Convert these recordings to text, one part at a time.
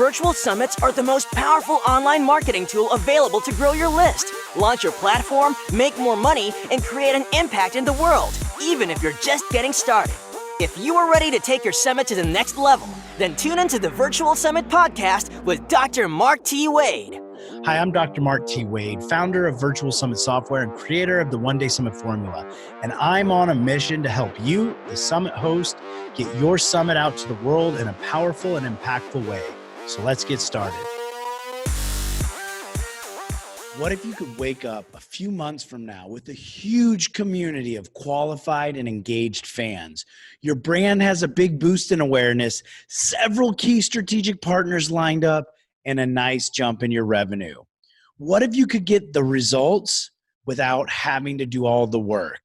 Virtual summits are the most powerful online marketing tool available to grow your list, launch your platform, make more money, and create an impact in the world, even if you're just getting started. If you are ready to take your summit to the next level, then tune into the Virtual Summit Podcast with Dr. Mark T. Wade. Hi, I'm Dr. Mark T. Wade, founder of Virtual Summit Software and creator of the One Day Summit Formula. And I'm on a mission to help you, the summit host, get your summit out to the world in a powerful and impactful way. So let's get started. What if you could wake up a few months from now with a huge community of qualified and engaged fans? Your brand has a big boost in awareness, several key strategic partners lined up, and a nice jump in your revenue. What if you could get the results without having to do all the work?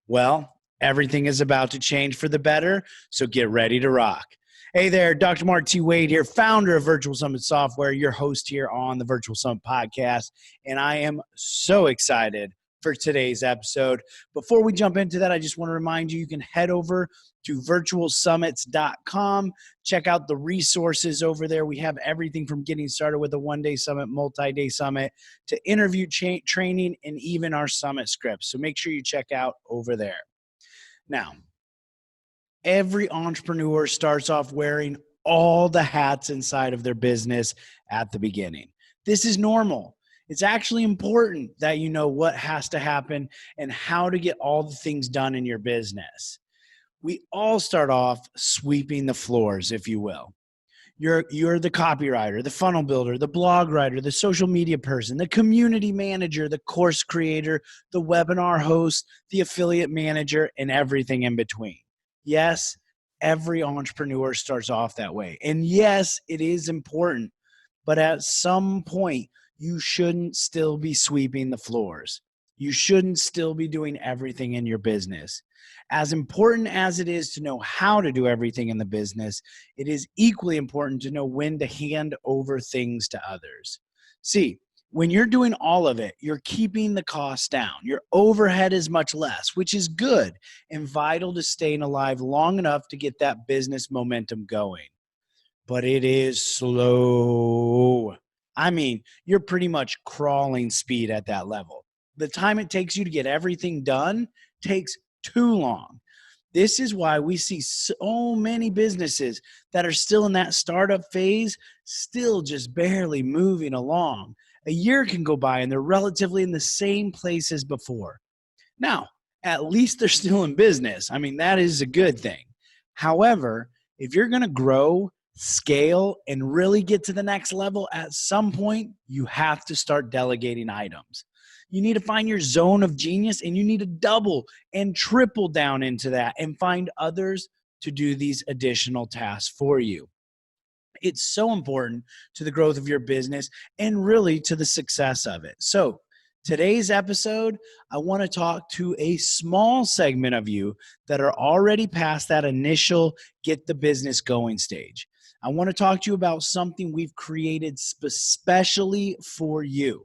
Well, everything is about to change for the better, so get ready to rock. Hey there, Dr. Mark T. Wade here, founder of Virtual Summit Software, your host here on the Virtual Summit Podcast, and I am so excited for today's episode. Before we jump into that, I just want to remind you, you can head over to virtualsummits.com. Check out the resources over there. We have everything from getting started with a one-day summit, multi-day summit, to interview training, and even our summit scripts. So make sure you check out over there. Now, every entrepreneur starts off wearing all the hats inside of their business at the beginning. This is normal. It's actually important that you know what has to happen and how to get all the things done in your business. We all start off sweeping the floors, if you will. You're the copywriter, the funnel builder, the blog writer, the social media person, the community manager, the course creator, the webinar host, the affiliate manager, and everything in between. Yes, every entrepreneur starts off that way. And yes, it is important, but at some point, you shouldn't still be sweeping the floors. You shouldn't still be doing everything in your business. As important as it is to know how to do everything in the business, it is equally important to know when to hand over things to others. See, when you're doing all of it, you're keeping the costs down. Your overhead is much less, which is good and vital to staying alive long enough to get that business momentum going. But it is slow. I mean, you're pretty much crawling speed at that level. The time it takes you to get everything done takes too long. This is why we see so many businesses that are still in that startup phase, still just barely moving along. A year can go by and they're relatively in the same place as before. Now, at least they're still in business. I mean, that is a good thing. However, if you're going to grow, scale, and really get to the next level, at some point, you have to start delegating items. You need to find your zone of genius, and you need to double and triple down into that and find others to do these additional tasks for you. It's so important to the growth of your business and really to the success of it. So today's episode, I want to talk to a small segment of you that are already past that initial get the business going stage. I want to talk to you about something we've created specially for you.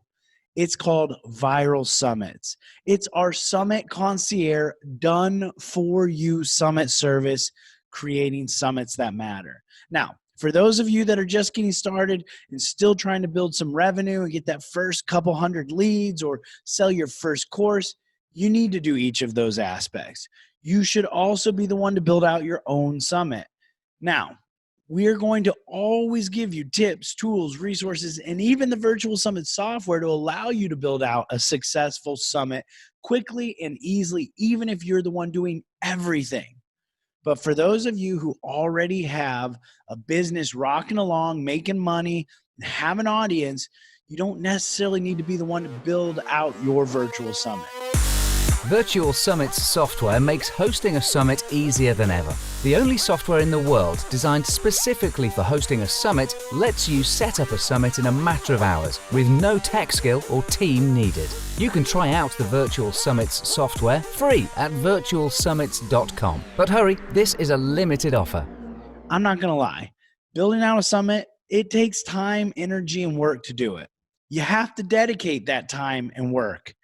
It's called Viral Summits. It's our Summit Concierge done for you summit service, creating summits that matter. Now, for those of you that are just getting started and still trying to build some revenue and get that first couple hundred leads or sell your first course, you need to do each of those aspects. You should also be the one to build out your own summit. Now, we are going to always give you tips, tools, resources, and even the Virtual Summit software to allow you to build out a successful summit quickly and easily, even if you're the one doing everything. But for those of you who already have a business rocking along, making money, and have an audience, you don't necessarily need to be the one to build out your virtual summit. Virtual Summits software makes hosting a summit easier than ever. The only software in the world designed specifically for hosting a summit lets you set up a summit in a matter of hours with no tech skill or team needed. You can try out the Virtual Summits software free at virtualsummits.com. But hurry, this is a limited offer. I'm not going to lie. Building out a summit, it takes time, energy, and work to do it. You have to dedicate that time and work.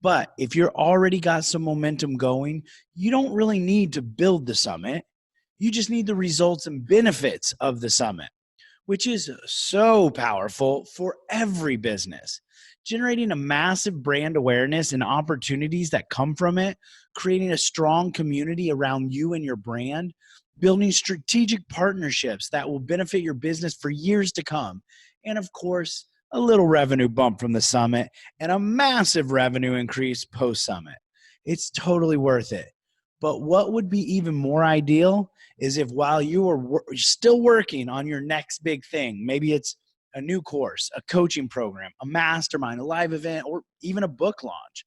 But if you're already got some momentum going, you don't really need to build the summit. You just need the results and benefits of the summit. which is so powerful for every business. Generating a massive brand awareness and opportunities that come from it, creating a strong community around you and your brand, building strategic partnerships that will benefit your business for years to come, and of course, a little revenue bump from the summit and a massive revenue increase post-summit. It's totally worth it. But what would be even more ideal is if while you are still working on your next big thing, maybe it's a new course, a coaching program, a mastermind, a live event, or even a book launch.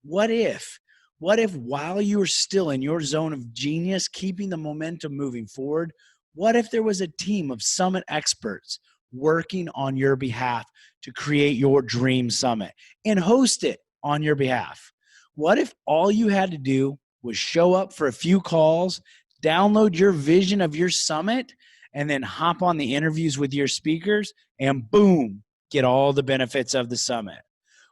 What if while you are still in your zone of genius, keeping the momentum moving forward, what if there was a team of summit experts working on your behalf to create your dream summit and host it on your behalf? What if all you had to do was show up for a few calls, download your vision of your summit, and then hop on the interviews with your speakers and boom, get all the benefits of the summit?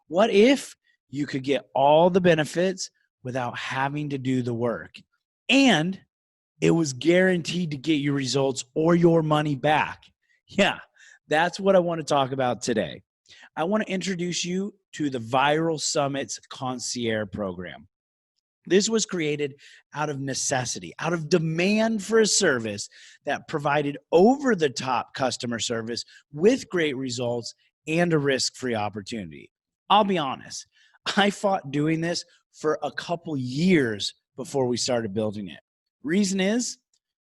What if you could get all the benefits without having to do the work, and it was guaranteed to get you results or your money back? Yeah, that's what I want to talk about today. I want to introduce you to the Viral Summits Concierge Program. This was created out of necessity, out of demand for a service that provided over-the-top customer service with great results and a risk-free opportunity. I'll be honest, I fought doing this for a couple years before we started building it. Reason is,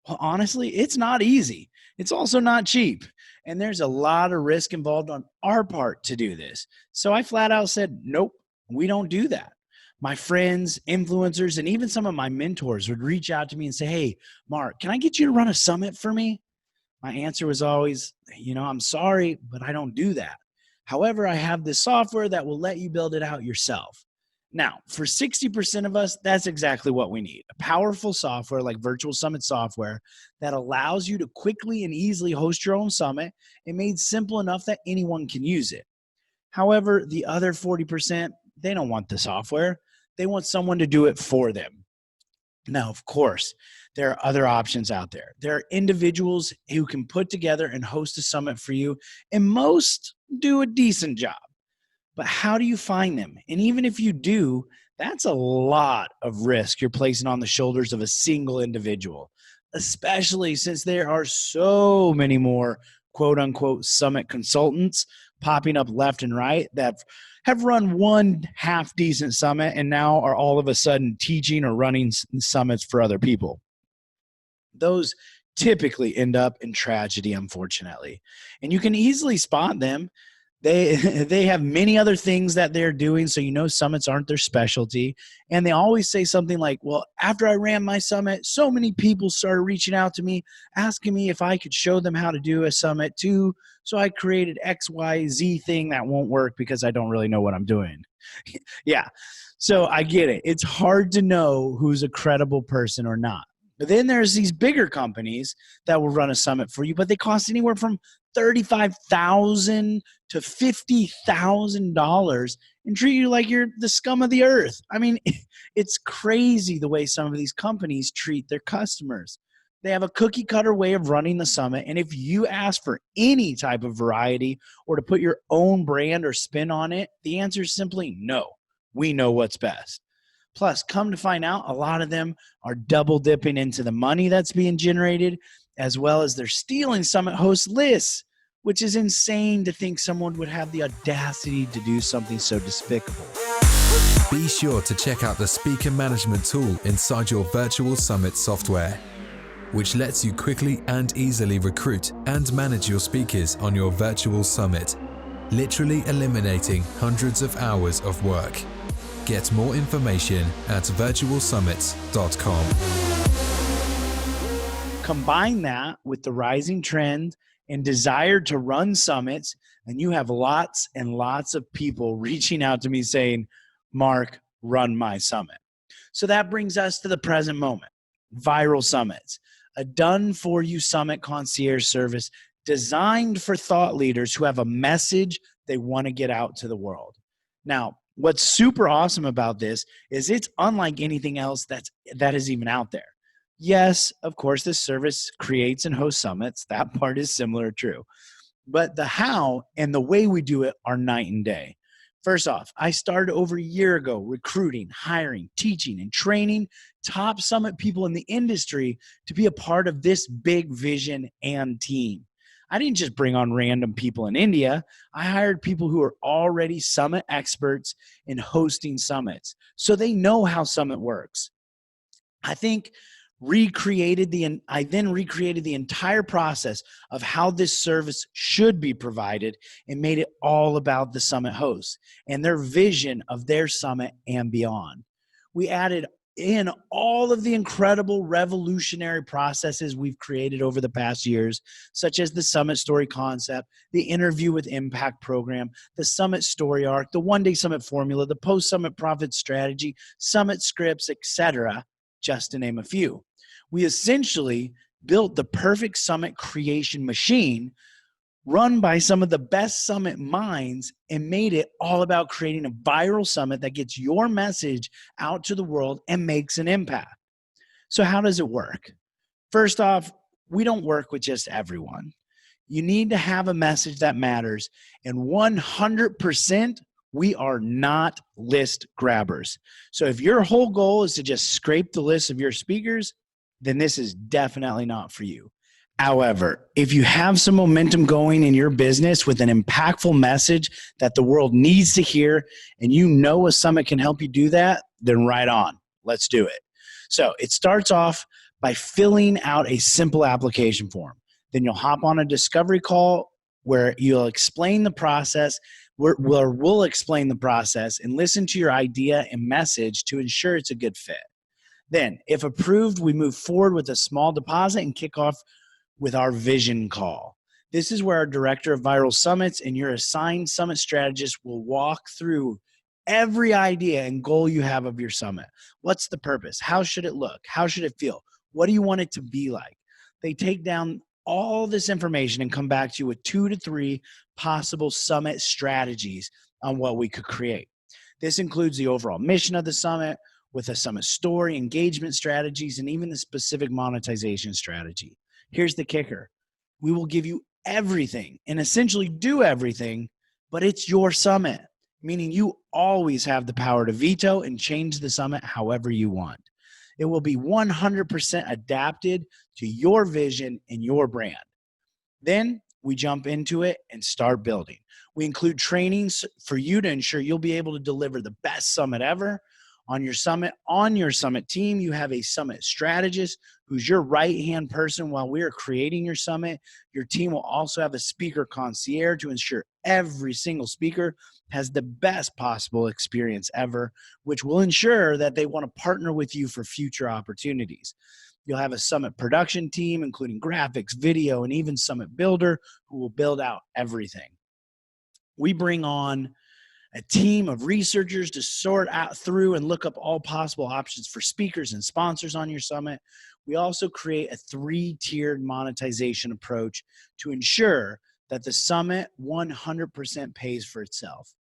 well, honestly, it's not easy. It's also not cheap. And there's a lot of risk involved on our part to do this. So I flat out said, nope, we don't do that. My friends, influencers, and even some of my mentors would reach out to me and say, hey, Mark, can I get you to run a summit for me? My answer was always, I'm sorry, but I don't do that. However, I have this software that will let you build it out yourself. Now, for 60% of us, that's exactly what we need. A powerful software like Virtual Summit software that allows you to quickly and easily host your own summit and made simple enough that anyone can use it. However, the other 40%, they don't want the software. They want someone to do it for them. Now, of course, there are other options out there. There are individuals who can put together and host a summit for you, and most do a decent job. But how do you find them? And even if you do, that's a lot of risk you're placing on the shoulders of a single individual, especially since there are so many more quote unquote summit consultants popping up left and right that have run one half decent summit and now are all of a sudden teaching or running summits for other people. Those typically end up in tragedy, unfortunately. And you can easily spot them. They have many other things that they're doing, so summits aren't their specialty. And they always say something like, well, after I ran my summit, so many people started reaching out to me, asking me if I could show them how to do a summit too. So I created XYZ thing that won't work because I don't really know what I'm doing. Yeah, so I get it. It's hard to know who's a credible person or not. But then there's these bigger companies that will run a summit for you, but they cost anywhere from $35,000 to $50,000 and treat you like you're the scum of the earth. I mean, it's crazy the way some of these companies treat their customers. They have a cookie cutter way of running the summit. And if you ask for any type of variety or to put your own brand or spin on it, the answer is simply no. We know what's best. Plus, come to find out, a lot of them are double dipping into the money that's being generated, as well as they're stealing summit host lists, which is insane to think someone would have the audacity to do something so despicable. Be sure to check out the speaker management tool inside your Virtual Summit software, which lets you quickly and easily recruit and manage your speakers on your virtual summit, literally eliminating hundreds of hours of work. Get more information at virtualsummits.com. Combine that with the rising trend and desire to run summits, and you have lots and lots of people reaching out to me saying, Mark, run my summit. So that brings us to the present moment. Viral Summits, a done-for-you summit concierge service designed for thought leaders who have a message they want to get out to the world. Now, what's super awesome about this is it's unlike anything else that is even out there. Yes, of course, this service creates and hosts summits. That part is similar, true. But the how and the way we do it are night and day. First off, I started over a year ago recruiting, hiring, teaching, and training top summit people in the industry to be a part of this big vision and team. I didn't just bring on random people in India. I hired people who are already summit experts in hosting summits, so they know how summit works. I think I then recreated the entire process of how this service should be provided and made it all about the summit hosts and their vision of their summit and beyond. We added in all of the incredible revolutionary processes we've created over the past years, such as the summit story concept, the interview with impact program, the summit story arc, the one-day summit formula, the post-summit profit strategy, summit scripts, etc., just to name a few. We essentially built the perfect summit creation machine run by some of the best summit minds and made it all about creating a viral summit that gets your message out to the world and makes an impact. So how does it work? First off, we don't work with just everyone. You need to have a message that matters, and 100% we are not list grabbers. So if your whole goal is to just scrape the list of your speakers, then this is definitely not for you. However, if you have some momentum going in your business with an impactful message that the world needs to hear, and you know a summit can help you do that, then right on. Let's do it. So it starts off by filling out a simple application form. Then you'll hop on a discovery call where you'll explain the process, we'll explain the process and listen to your idea and message to ensure it's a good fit. Then, if approved, we move forward with a small deposit and kick off with our vision call. This is where our director of viral summits and your assigned summit strategist will walk through every idea and goal you have of your summit. What's the purpose? How should it look? How should it feel? What do you want it to be like? They take down all this information and come back to you with 2 to 3 possible summit strategies on what we could create. This includes the overall mission of the summit, with a summit story, engagement strategies, and even the specific monetization strategy. Here's the kicker. We will give you everything and essentially do everything, but it's your summit, meaning you always have the power to veto and change the summit however you want. It will be 100% adapted to your vision and your brand. Then we jump into it and start building. We include trainings for you to ensure you'll be able to deliver the best summit ever. On your summit team, you have a summit strategist who's your right-hand person while we are creating your summit. Your team will also have a speaker concierge to ensure every single speaker has the best possible experience ever, which will ensure that they want to partner with you for future opportunities. You'll have a summit production team, including graphics, video, and even summit builder, who will build out everything. We bring on a team of researchers to sort out through and look up all possible options for speakers and sponsors on your summit. We also create a 3-tiered monetization approach to ensure that the summit 100% pays for itself.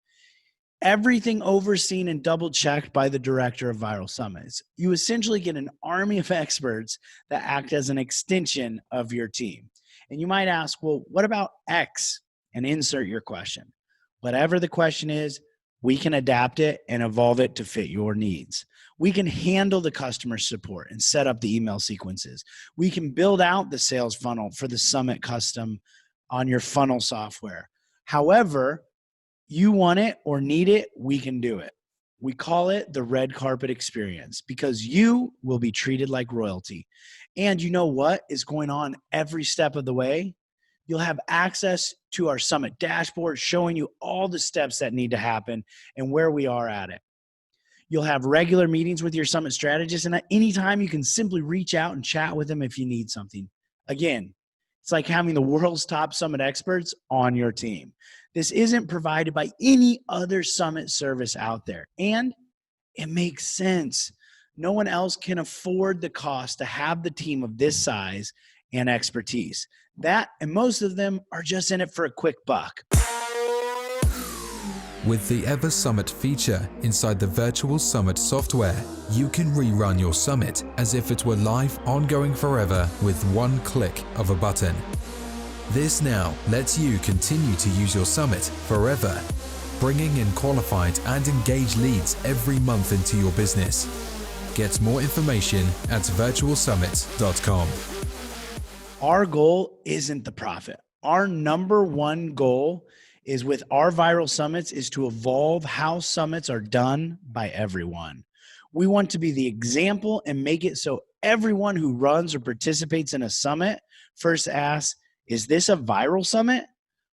Everything overseen and double-checked by the director of viral summits. You essentially get an army of experts that act as an extension of your team. And you might ask, well, what about X? And insert your question. Whatever the question is, we can adapt it and evolve it to fit your needs. We can handle the customer support and set up the email sequences. We can build out the sales funnel for the summit custom on your funnel software. However you want it or need it, we can do it. We call it the red carpet experience because you will be treated like royalty. And you know what is going on every step of the way? You'll have access to our summit dashboard showing you all the steps that need to happen and where we are at it. You'll have regular meetings with your summit strategist, and at any time you can simply reach out and chat with them if you need something. Again, it's like having the world's top summit experts on your team. This isn't provided by any other summit service out there, and it makes sense. No one else can afford the cost to have the team of this size and expertise. That, and most of them are just in it for a quick buck. With the Ever Summit feature inside the Virtual Summit software, you can rerun your summit as if it were live, ongoing forever with one click of a button. This now lets you continue to use your summit forever, bringing in qualified and engaged leads every month into your business. Get more information at virtualsummit.com. Our goal isn't the profit. Our number one goal is with our viral summits is to evolve how summits are done by everyone. We want to be the example and make it so everyone who runs or participates in a summit first asks, is this a viral summit?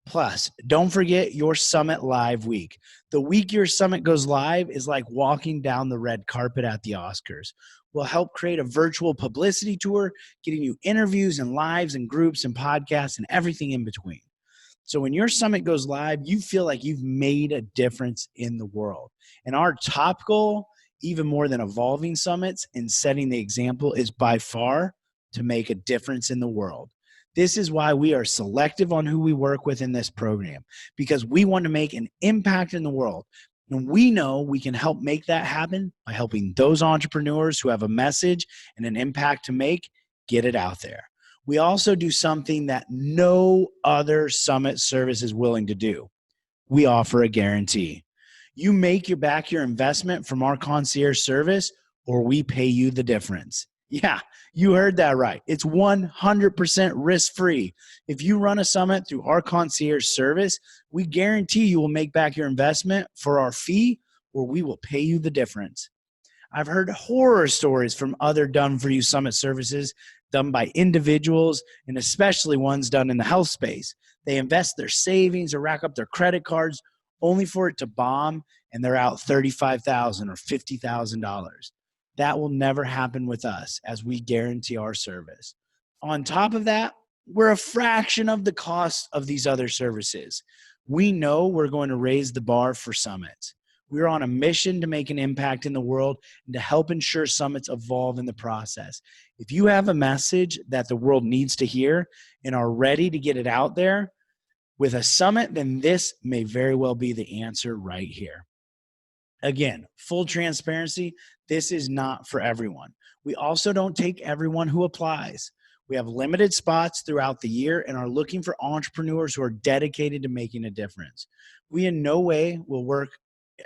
Plus, don't forget your Summit Live week. The week your summit goes live is like walking down the red carpet at the Oscars. We'll help create a virtual publicity tour, getting you interviews and lives and groups and podcasts and everything in between. So when your summit goes live, you feel like you've made a difference in the world. And our top goal, even more than evolving summits and setting the example, is by far to make a difference in the world. This is why we are selective on who we work with in this program, because we want to make an impact in the world. And we know we can help make that happen by helping those entrepreneurs who have a message and an impact to make, get it out there. We also do something that no other summit service is willing to do. We offer a guarantee. You make back your investment from our concierge service, or we pay you the difference. Yeah, you heard that right. It's 100% risk-free. If you run a summit through our concierge service, we guarantee you will make back your investment for our fee, or we will pay you the difference. I've heard horror stories from other done-for-you summit services done by individuals, and especially ones done in the health space. They invest their savings or rack up their credit cards only for it to bomb, and they're out $35,000 or $50,000. That will never happen with us, as we guarantee our service. On top of that, we're a fraction of the cost of these other services. We know we're going to raise the bar for summits. We're on a mission to make an impact in the world and to help ensure summits evolve in the process. If you have a message that the world needs to hear and are ready to get it out there with a summit, then this may very well be the answer right here. Again, full transparency, this is not for everyone. We also don't take everyone who applies. We have limited spots throughout the year and are looking for entrepreneurs who are dedicated to making a difference. We in no way will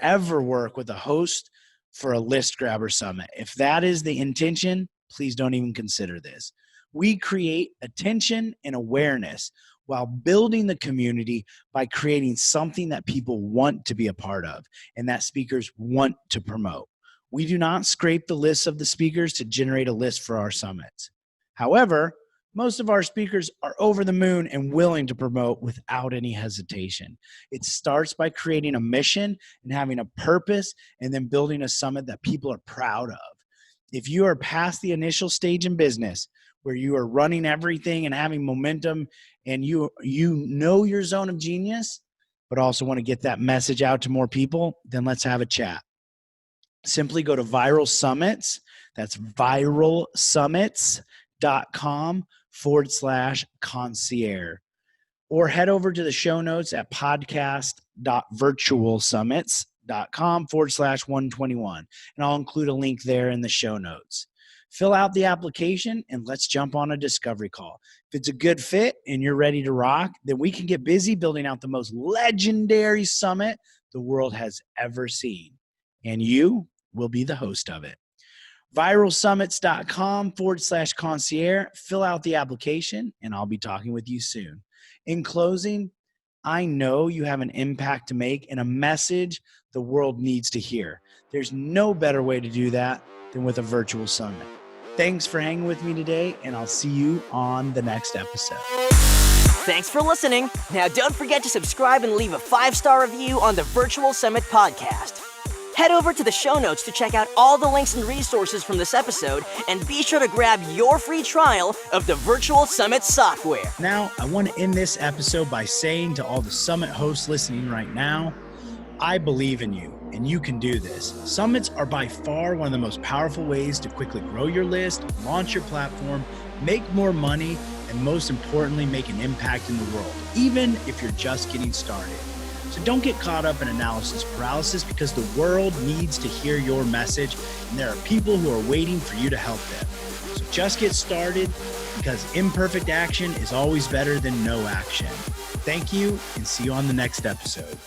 ever work with a host for a list grabber summit. If that is the intention, please don't even consider this. We create attention and awareness while building the community by creating something that people want to be a part of and that speakers want to promote. We do not scrape the lists of the speakers to generate a list for our summits. However, most of our speakers are over the moon and willing to promote without any hesitation. It starts by creating a mission and having a purpose, and then building a summit that people are proud of. If you are past the initial stage in business, where you are running everything and having momentum, and you know your zone of genius, but also want to get that message out to more people, then let's have a chat. Simply go to Viral Summits. That's viralsummits.com/concierge. Or head over to the show notes at podcast.virtualsummits.com/121. And I'll include a link there in the show notes. Fill out the application and let's jump on a discovery call. If it's a good fit and you're ready to rock, then we can get busy building out the most legendary summit the world has ever seen. And you will be the host of it. viralsummits.com/concierge. Fill out the application and I'll be talking with you soon. In closing, I know you have an impact to make and a message the world needs to hear. There's no better way to do that than with a virtual summit. Thanks for hanging with me today, and I'll see you on the next episode. Thanks for listening. Now don't forget to subscribe and leave a 5-star review on the Virtual Summit podcast. Head over to the show notes to check out all the links and resources from this episode, and be sure to grab your free trial of the Virtual Summit software. Now, I want to end this episode by saying to all the summit hosts listening right now, I believe in you, and you can do this. Summits are by far one of the most powerful ways to quickly grow your list, launch your platform, make more money, and most importantly, make an impact in the world, even if you're just getting started. So don't get caught up in analysis paralysis, because the world needs to hear your message, and there are people who are waiting for you to help them. So just get started, because imperfect action is always better than no action. Thank you, and see you on the next episode.